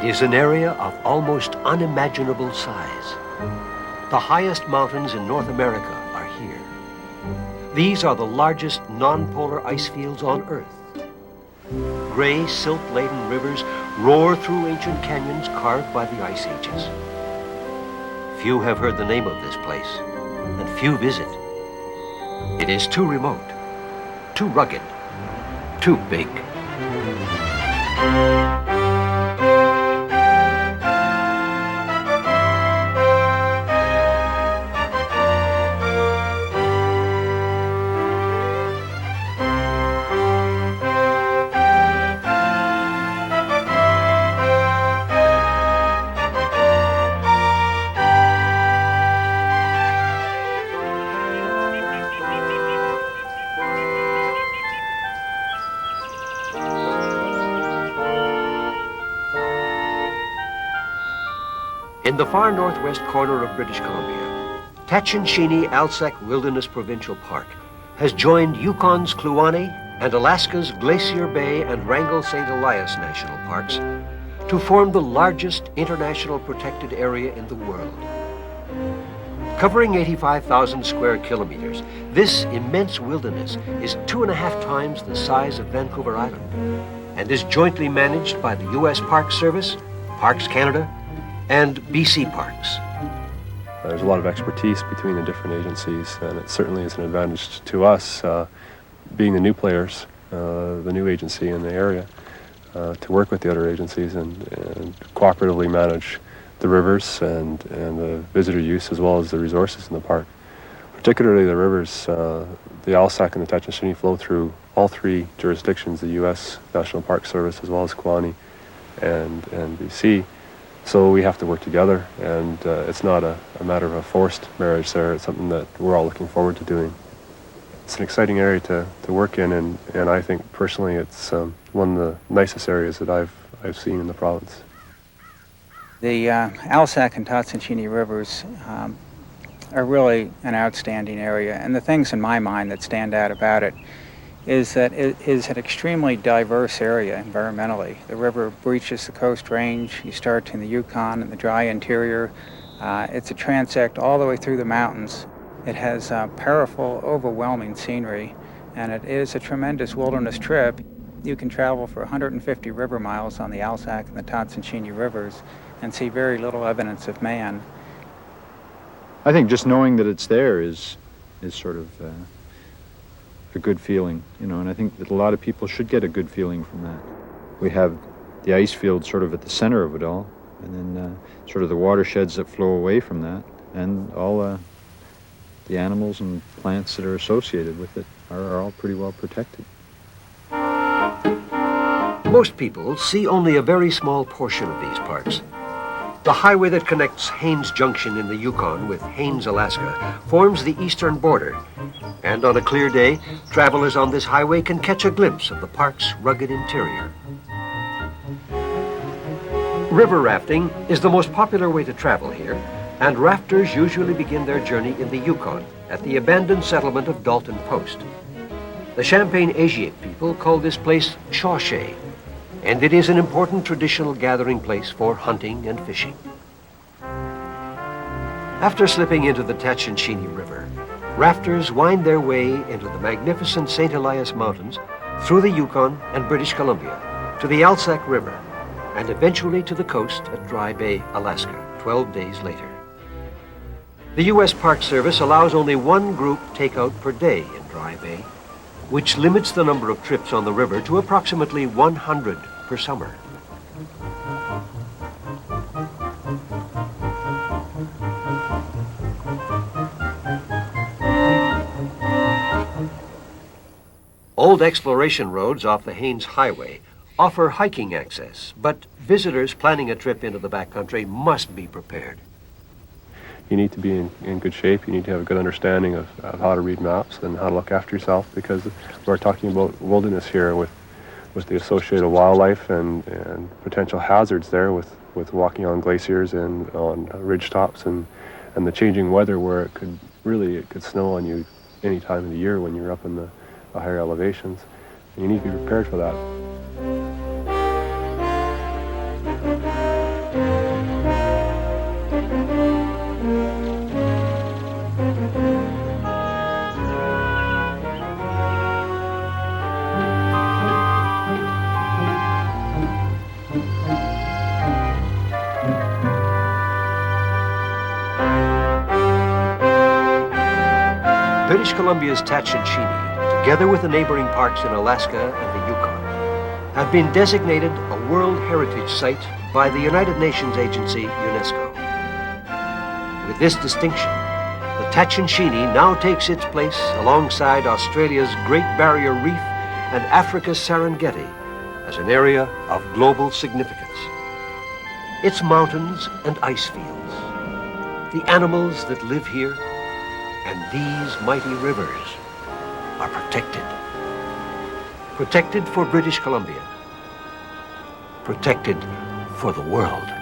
It is an area of almost unimaginable size. The highest mountains in North America are here. These are the largest non-polar ice fields on Earth. Gray, silt-laden rivers roar through ancient canyons carved by the ice ages. Few have heard the name of this place, and few visit. It is too remote, too rugged, too big. In the far northwest corner of British Columbia, Tatshenshini Wilderness Provincial Park has joined Yukon's Kluane and Alaska's Glacier Bay and Wrangell St. Elias National Parks to form the largest international protected area in the world. Covering 85,000 square kilometers, this immense wilderness is 2.5 times the size of Vancouver Island and is jointly managed by the U.S. Park Service, Parks Canada, and BC Parks. There's a lot of expertise between the different agencies, and it certainly is an advantage to us, being the new players, the new agency in the area, to work with the other agencies and cooperatively manage the rivers and the visitor use as well as the resources in the park. Particularly the rivers, the Alsac and the Tatshenshini flow through all three jurisdictions, the U.S. National Park Service as well as Kluane and BC. So we have to work together, and it's not a matter of a forced marriage there. It's something that we're all looking forward to doing. It's an exciting area to work in, and I think personally it's one of the nicest areas that I've seen in the province. The Alsac and Tatshenshini rivers are really an outstanding area, and the things in my mind that stand out about it is that it is an extremely diverse area environmentally. The river breaches the Coast Range. You start in the Yukon and the dry interior. It's a transect all the way through the mountains. It has powerful, overwhelming scenery, and it is a tremendous wilderness trip. You can travel for 150 river miles on the Alsac and the Tatshenshini rivers and see very little evidence of man. I think just knowing that it's there is sort of a good feeling, you know, and I think that a lot of people should get a good feeling from that. We have the ice field sort of at the center of it all, and then sort of the watersheds that flow away from that, and all the animals and plants that are associated with it are all pretty well protected. Most people see only a very small portion of these parks. The highway that connects Haines Junction in the Yukon with Haines, Alaska, forms the eastern border. And on a clear day, travelers on this highway can catch a glimpse of the park's rugged interior. River rafting is the most popular way to travel here, and rafters usually begin their journey in the Yukon at the abandoned settlement of Dalton Post. The Champagne-Asiate people call this place Chauchet, and it is an important traditional gathering place for hunting and fishing. After slipping into the Tatshenshini River, rafters wind their way into the magnificent St. Elias Mountains, through the Yukon and British Columbia, to the Alsac River, and eventually to the coast at Dry Bay, Alaska, 12 days later. The U.S. Park Service allows only one group takeout per day in Dry Bay, which limits the number of trips on the river to approximately 100 per summer. Old exploration roads off the Haines Highway offer hiking access, but visitors planning a trip into the backcountry must be prepared. You need to be in good shape. You need to have a good understanding of how to read maps and how to look after yourself, because we're talking about wilderness here with the associated wildlife and potential hazards there with walking on glaciers and on ridge tops and the changing weather where it could snow on you any time of the year when you're up in the higher elevations. And you need to be prepared for that. British Columbia's Tatshenshini, together with the neighboring parks in Alaska and the Yukon, have been designated a World Heritage Site by the United Nations agency UNESCO. With this distinction, the Tatshenshini now takes its place alongside Australia's Great Barrier Reef and Africa's Serengeti as an area of global significance. Its mountains and ice fields, the animals that live here, and these mighty rivers are protected. Protected for British Columbia. Protected for the world.